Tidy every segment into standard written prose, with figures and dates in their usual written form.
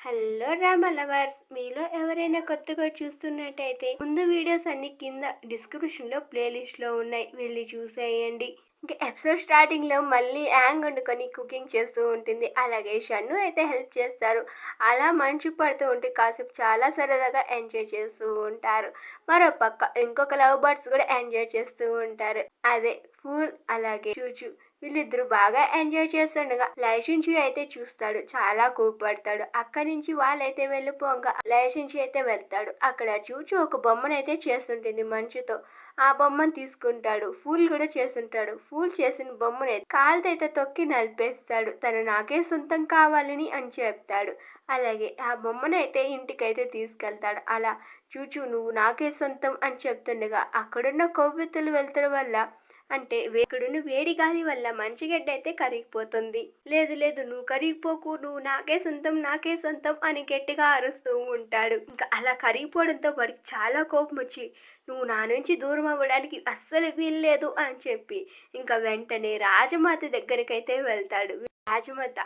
Hello drama lovers, మీలో ఎవరైనా కొత్తగా చూస్తున్నట్టయితే ముందు వీడియోస్ అన్ని కింద డిస్క్రిప్షన్లో ప్లేలిస్ట్లో ఉన్నాయి, వెళ్ళి చూసేయండి. ఇంకా ఎపిసోడ్ స్టార్టింగ్లో మళ్ళీ యాంగ్ వండుకొని కుకింగ్ చేస్తూ ఉంటుంది. అలాగే షన్ను అయితే హెల్ప్ చేస్తారు. అలా మంచు పడుతూ ఉంటే కాసేపు చాలా సరదాగా ఎంజాయ్ చేస్తూ ఉంటారు. మరో పక్క ఇంకొక లవ్ బర్డ్స్ కూడా ఎంజాయ్ చేస్తూ ఉంటారు. అదే ఫూల్ అలాగే చూచు. వీళ్ళిద్దరూ బాగా ఎంజాయ్ చేస్తుండగా లైసెన్షి అయితే చూస్తాడు, చాలా కోపడతాడు. అక్కడి నుంచి వాళ్ళైతే వెళ్ళిపోగా లైసెన్షి అయితే వెళ్తాడు. అక్కడ చూచు ఒక బొమ్మనైతే చేస్తుంటుంది మంచుతో. ఆ బొమ్మను తీసుకుంటాడు. ఫూల్ కూడా చేస్తుంటాడు. ఫూల్ చేసిన బొమ్మని కాలుతో అయితే తొక్కి నలిపేస్తాడు. తను నాకే సొంతం కావాలని అని చెప్తాడు. అలాగే ఆ బొమ్మనైతే ఇంటికైతే తీసుకెళ్తాడు. అలా చూచు నువ్వు నాకే సొంతం అని చెప్తుండగా అక్కడున్న కొవ్వొత్తులు వెళ్తున్న వల్ల అంటే ఇక్కడున్న వేడి గాలి వల్ల మంచిగడ్డ అయితే కరిగిపోతుంది. లేదు లేదు నువ్వు కరిగిపోకు, నువ్వు నాకే సొంతం అని గట్టిగా అరుస్తూ ఉంటాడు. ఇంకా అలా కరిగిపోవడంతో వాడికి చాలా కోపం వచ్చి నువ్వు నా నుంచి దూరం అవ్వడానికి అస్సలు వీల్లేదు అని చెప్పి ఇంకా వెంటనే రాజమాత దగ్గరికైతే వెళ్తాడు. రాజమాత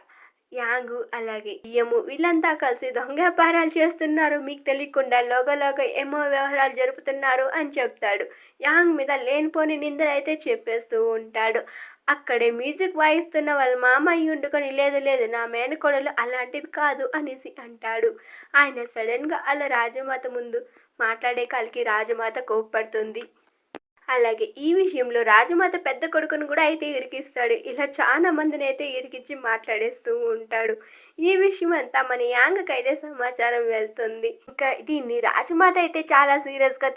యాంగు అలాగే యము వీళ్ళంతా కలిసి దొంగ వ్యాపారాలు చేస్తున్నారు, మీకు తెలియకుండా లోగలోగా ఏమో వ్యవహారాలు జరుపుతున్నారు అని చెప్తాడు. యాంగ్ మీద లేనిపోని నిందలు అయితే చెప్పేస్తూ ఉంటాడు. అక్కడే మ్యూజిక్ వాయిస్తున్న వాళ్ళ మామయ్య ఉండుకొని లేదు లేదు నా మేనకోడలు అలాంటిది కాదు అనేసి అంటాడు. ఆయన సడన్గా అలా రాజమాత ముందు మాట్లాడే కాలికి రాజమాత కోప్పడుతుంది. అలాగే ఈ విషయంలో రాజమాత పెద్ద కొడుకును కూడా అయితే ఇరికిస్తాడు. ఇలా చాలా మందిని అయితే ఇరికిచ్చి మాట్లాడేస్తూ ఉంటాడు. ఈ విషయం అంతా మన యాంగ్కి అయితే సమాచారం వెళ్తుంది. ఇంకా దీన్ని రాజమాత అయితే చాలా సీరియస్ గా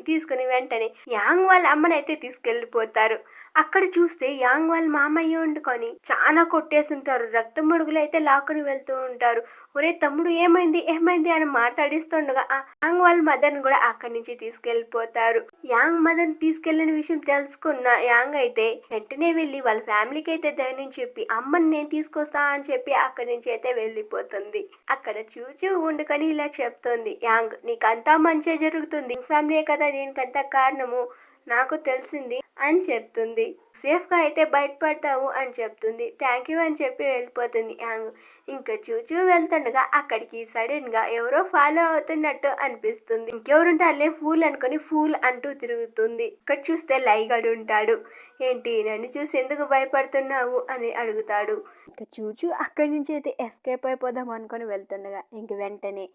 తీసుకుని వెంటనే యాంగ్ వాళ్ళ అమ్మనైతే తీసుకెళ్లిపోతారు. అక్కడ చూస్తే యాంగ్ వాళ్ళ మామయ్య వండుకొని చాలా కొట్టేస్తుంటారు. రక్తం మడుగులు అయితే లాక్కుని వెళ్తూ ఉంటారు. ఒరే తమ్ముడు ఏమైంది ఏమైంది అని మాట్లాడిస్తుండగా యాంగ్ వాళ్ళ మదర్ని కూడా అక్కడి నుంచి తీసుకెళ్లిపోతారు. యాంగ్ మదర్ని తీసుకెళ్లిన విషయం తెలుసుకున్న యాంగ్ అయితే వెంటనే వెళ్ళి వాళ్ళ ఫ్యామిలీకి అయితే ధైర్యం చెప్పి అమ్మని నేను తీసుకొస్తా అని చెప్పి అక్కడి నుంచి అయితే వెళ్ళిపోతుంది. అక్కడ చూచూ వండుకొని ఇలా చెప్తుంది, యాంగ్ నీకంతా మంచిగా జరుగుతుంది, ఫ్యామిలీ కదా దీనికంతా కారణము, నాకు తెలిసింది అని చెప్తుంది. సేఫ్ గా అయితే బయటపడతావు అని చెప్తుంది. థ్యాంక్ యూ అని చెప్పి వెళ్ళిపోతుంది యాంగ్. ఇంకా చూచూ వెళ్తుండగా అక్కడికి సడన్ గా ఎవరో ఫాలో అవుతున్నట్టు అనిపిస్తుంది. ఇంకెవరుంటారులే ఫూల్ అనుకుని ఫూల్ అంటూ తిరుగుతుంది. ఇక్కడ చూస్తే లైగడు ఉంటాడు. ఏంటి నన్ను చూసి ఎందుకు భయపడుతున్నావు అని అడుగుతాడు. ఇంకా చూచూ అక్కడి నుంచి అయితే ఎస్కేప్ అయిపోదాం అనుకుని వెళ్తుండగా ఇంక వెంటనే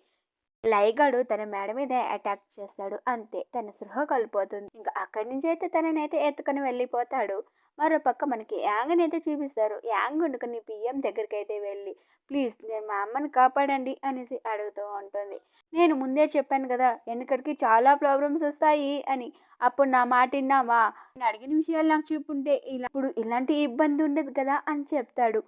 లైగడు తన మేడ మీద అటాక్ చేస్తాడు. అంతే తన సృహ కోల్పోతుంది. ఇంకా అక్కడి నుంచి అయితే తననైతే ఎత్తుకొని వెళ్ళిపోతాడు. మరో పక్క మనకి యాంగ్ని అయితే చూపిస్తారు. యాంగ్ వండుకొని పిఎం దగ్గరికి అయితే వెళ్ళి ప్లీజ్ నేను మా అమ్మని కాపాడండి అనేసి అడుగుతూ ఉంటుంది. నేను ముందే చెప్పాను కదా వెనకడికి చాలా ప్రాబ్లమ్స్ వస్తాయి అని, అప్పుడు నా మాట విన్నావా, నేను అడిగిన విషయాలు నాకు చెప్పుంటే ఇప్పుడు ఇలాంటి ఇబ్బంది ఉండదు కదా అని చెప్తాడు.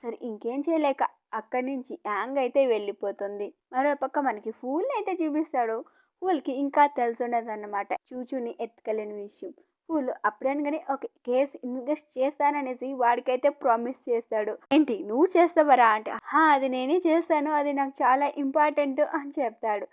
సరే ఇంకేం చేయలేక అక్కడి నుంచి యాంగ్ అయితే వెళ్ళిపోతుంది. మరోపక్క మనకి ఫూల్ అయితే చూపిస్తాడు. ఫూల్కి ఇంకా తెలుసున్నదన్నమాట చూచుని ఎత్తుకెళ్ళిన విషయం. ఫూల్ అప్పుడనగానే ఒక కేసు ఇన్వెస్ట్ చేస్తాననేసి వాడికైతే ప్రామిస్ చేస్తాడు. ఏంటి నువ్వు చేస్తావరా అంటే అది నేనే చేస్తాను, అది నాకు చాలా ఇంపార్టెంట్ అని చెప్తాడు.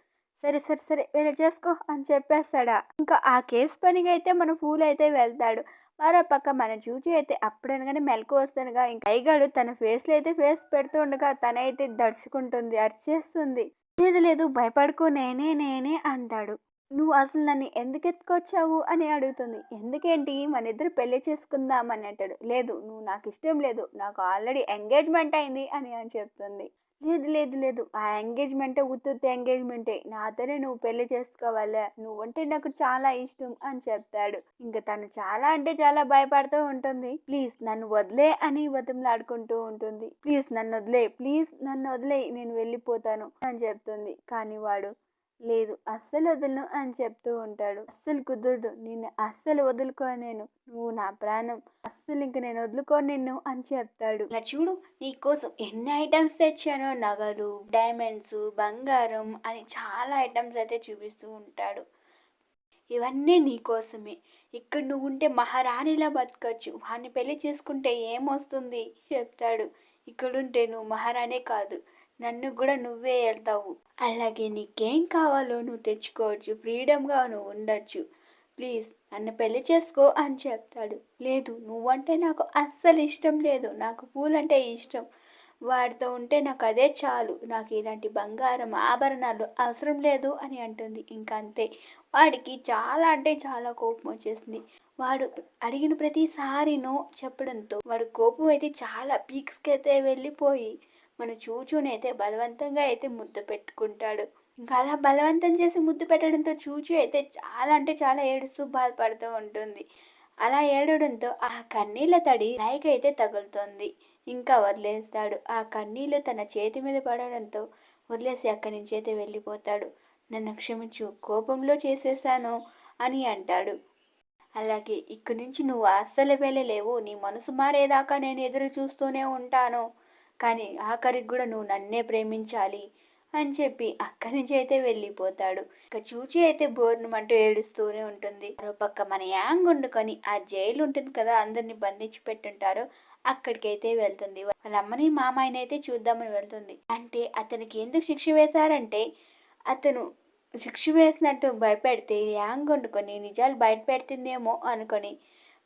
సరే సరే సరే వీళ్ళు చేసుకో అని చెప్పేస్తాడా. ఇంకా ఆ కేసు పనిగా అయితే మన ఫూల్ అయితే వెళ్తాడు. మరో పక్క మన చూచి అయితే అప్పుడనగానే మెలకు వస్తుండగా ఇంకా ఐగాడు తన ఫేస్లో అయితే ఫేస్ పెడుతూ ఉండగా తనైతే దడుచుకుంటుంది, అరిచేస్తుంది. లేదు లేదు భయపడుకో నేనే నేనే అంటాడు. నువ్వు అసలు నన్ను ఎందుకు ఎత్తుకొచ్చావు అని అడుగుతుంది. ఎందుకేంటి మన ఇద్దరు పెళ్లి చేసుకుందాం అని అంటాడు. లేదు నువ్వు నాకు ఇష్టం లేదు, నాకు ఆల్రెడీ ఎంగేజ్మెంట్ అయింది అని చెప్తుంది. లేదు లేదు లేదు ఆ ఎంగేజ్మెంటే ఉత్తుత్తి ఎంగేజ్మెంటే, నాతోనే నువ్వు పెళ్లి చేసుకోవాలా, నువ్వంటే నాకు చాలా ఇష్టం అని చెప్తాడు. ఇంకా తను చాలా అంటే చాలా భయపడుతూ ఉంటుంది. ప్లీజ్ నన్ను వదిలే అని బతిమలాడుకుంటూ ఉంటుంది. ప్లీజ్ నన్ను వదిలే నేను వెళ్ళిపోతాను అని చెప్తుంది. కానీ వాడు లేదు అస్సలు వదలను అని చెప్తూ ఉంటాడు. అస్సలు కుదరదు, నిన్ను అస్సలు వదులుకోనేను, నువ్వు నా ప్రాణం, అస్సలు ఇంక నేను వదులుకోను నిన్ను అని చెప్తాడు. ఇలా చూడు నీకోసం ఎన్ని ఐటమ్స్ తెచ్చానో, నగలు, డైమండ్స్, బంగారం అని చాలా ఐటమ్స్ అయితే చూపిస్తూ ఉంటాడు. ఇవన్నీ నీకోసమే, ఇక్కడ నువ్వు ఉంటే మహారాణిలా బతకచ్చు, వాడిని పెళ్లి చేసుకుంటే ఏమొస్తుంది చెప్తాడు. ఇక్కడుంటే నువ్వు మహారాణే కాదు, నన్ను కూడా నువ్వే వెళ్తావు, అలాగే నీకేం కావాలో నువ్వు తెచ్చుకోవచ్చు, ఫ్రీడమ్గా నువ్వు ఉండొచ్చు, ప్లీజ్ నన్ను పెళ్లి చేసుకో అని చెప్తాడు. లేదు నువ్వంటే నాకు అస్సలు ఇష్టం లేదు, నాకు పూలంటే ఇష్టం, వాడితో ఉంటే నాకు అదే చాలు, నాకు ఇలాంటి బంగారం ఆభరణాలు అవసరం లేదు అని అంటుంది. ఇంకా అంతే, వాడికి చాలా అంటే చాలా కోపం వచ్చేసింది. వాడు అడిగిన ప్రతిసారి నో చెప్పడంతో వాడు కోపం అయితే చాలా పీక్స్కి అయితే వెళ్ళిపోయి మన చూచునైతే బలవంతంగా అయితే ముద్దు పెట్టుకుంటాడు. ఇంకా అలా బలవంతం చేసి ముద్దు పెట్టడంతో చూచు అయితే చాలా అంటే చాలా ఏడుస్తూ బాధపడుతూ ఉంటుంది. అలా ఏడవడంతో ఆ కన్నీళ్ళ తడి లైక్ అయితే తగులుతుంది. ఇంకా వదిలేస్తాడు. ఆ కన్నీళ్ళు తన చేతి మీద పడడంతో వదిలేసి అక్కడి నుంచి అయితే వెళ్ళిపోతాడు. నన్ను క్షమించు, కోపంలో చేసేసాను అని అంటాడు. అలాగే ఇక్కడి నుంచి నువ్వు అస్సలు వెళ్ళలేవు, నీ మనసు మారేదాకా నేను ఎదురు చూస్తూనే ఉంటాను, కానీ ఆఖరికి కూడా నువ్వు నన్నే ప్రేమించాలి అని చెప్పి అక్కడి నుంచి అయితే వెళ్ళిపోతాడు. ఇక చూచి అయితే బోర్నమంటూ ఏడుస్తూనే ఉంటుంది. మరో పక్క మన యాంగ్ వండుకొని ఆ జైలు ఉంటుంది కదా, అందరినీ బంధించి పెట్టుంటారు, అక్కడికైతే వెళ్తుంది. వాళ్ళ అమ్మని మామాయిని అయితే చూద్దామని వెళ్తుంది. అంటే అతనికి ఎందుకు శిక్ష వేశారంటే, అతను శిక్ష వేసినట్టు భయపెడితే యాంగ్ వండుకొని నిజాలు బయట పెడుతుందేమో అనుకొని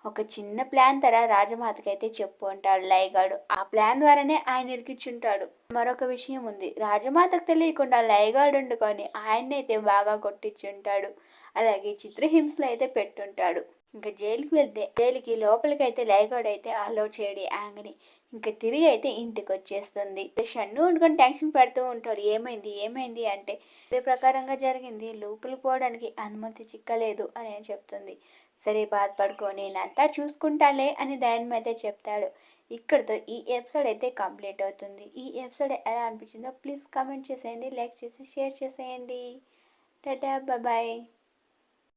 ఒక చిన్న ప్లాన్ రాజమాతకైతే చెప్పు అంటాడు లయగాడు. ఆ ప్లాన్ ద్వారానే ఆయన ఇరికిచ్చుంటాడు. మరొక విషయం ఉంది, రాజమాతకు తెలియకుండా లయగాడు వండుకొని ఆయన్నైతే బాగా కొట్టించుంటాడు. అలాగే చిత్రహింసలు అయితే పెట్టుంటాడు. ఇంకా జైలుకి వెళ్తే జైలుకి లోపలికి అయితే లయగాడు అయితే అలో చేయడు యాంగ్ని. ఇంకా తిరిగి అయితే ఇంటికి వచ్చేస్తుంది. షన్ను వండుకొని టెన్షన్ పడుతూ ఉంటాడు. ఏమైంది ఏమైంది అంటే ఇదే ప్రకారంగా జరిగింది, లోపలికి పోవడానికి అనుమతి చిక్కలేదు అని చెప్తుంది. సరే బాధపడుకో, నేనంతా చూసుకుంటాలే అని ధైర్యం అయితే చెప్తాడు. ఇక్కడితో ఈ ఎపిసోడ్ అయితే కంప్లీట్ అవుతుంది. ఈ ఎపిసోడ్ ఎలా అనిపించిందో ప్లీజ్ కామెంట్ చేసేయండి, లైక్ చేసి షేర్ చేసేయండి. టాటా బాయ్.